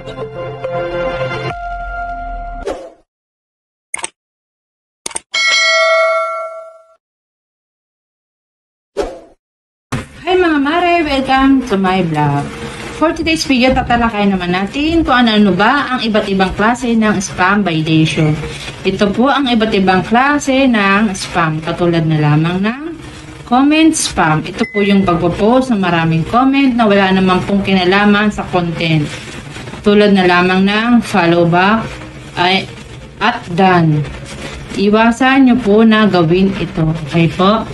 Hi mga mare! Welcome to my vlog. For today's video, tatalakayin naman natin kung ano ba ang iba't ibang klase ng spam validation. Ito po ang iba't ibang klase ng spam, katulad na lamang ng comment spam. Ito po yung pagpo-post ng maraming comment na wala naman pong kinalaman sa content. Tulad na lamang ng follow back at done. Iwasan nyo po na gawin ito. Okay po?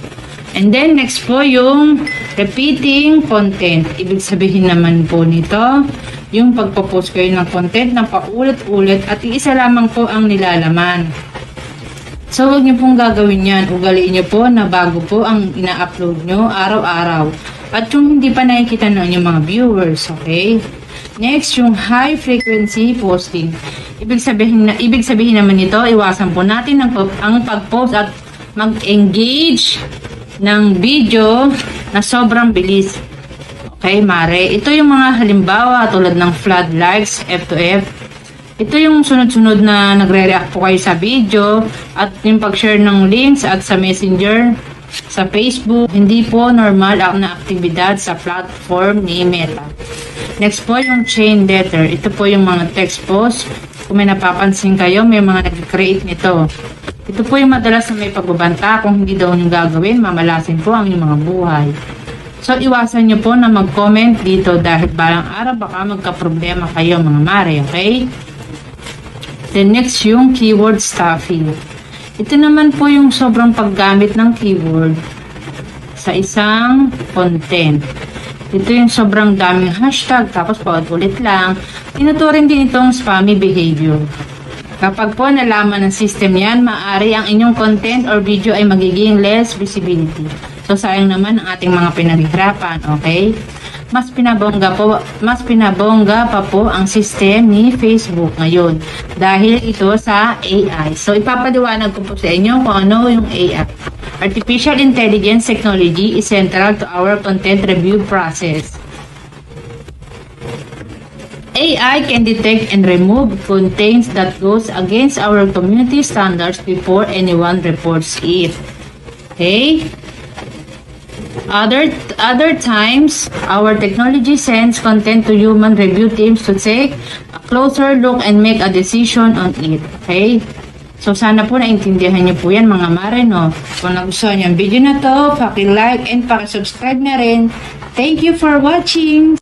And then, next po yung repeating content. Ibig sabihin naman po nito, yung pagpo-post kayo ng content na paulit-ulit at iisa lamang po ang nilalaman. So, huwag nyo pong gagawin yan. Ugaliin nyo po na bago po ang ina-upload nyo araw-araw. At yung hindi pa nakikita ng inyong mga viewers, okay? Next, yung high frequency posting. Ibig sabihin naman nito, iwasan po natin ang pag-post at mag-engage ng video na sobrang bilis. Okay, mare. Ito yung mga halimbawa tulad ng flood likes, F2F. Ito yung sunod-sunod na nagre-react po kayo sa video at yung pag-share ng links at sa messenger, sa Facebook. Hindi po normal ang aktibidad sa platform ni Meta. Next po yung chain letter. Ito po yung mga text post. Kung may napapansin kayo, may mga nag-create nito. Ito po yung madalas na may pagbabanta. Kung hindi daw nyo gagawin, mamalasin po ang inyong mga buhay. So, iwasan nyo po na mag-comment dito dahil balang araw baka magka-problema kayo mga mare, okay? Then next yung keyword stuffing. Ito naman po yung sobrang paggamit ng keyword sa isang content. Ito yung sobrang daming hashtag tapos paulit lang. Tinuturing din itong spammy behavior. Kapag po nalaman ng system yan, maaari ang inyong content or video ay magiging less visibility. So, sayang naman ang ating mga pinaghirapan, okay? Mas pinabongga pa po ang system ni Facebook ngayon dahil ito sa AI. So, ipapaliwanag ko po sa inyo kung ano yung AI. Artificial Intelligence Technology is central to our content review process. AI can detect and remove content that goes against our community standards before anyone reports it. Okay? Other times, our technology sends content to human review teams to take a closer look and make a decision on it. Okay? So, sana po naintindihan niyo po yan mga mare, no? Kung nagustuhan niyo ang video na to, paki-like and paki-subscribe na rin. Thank you for watching!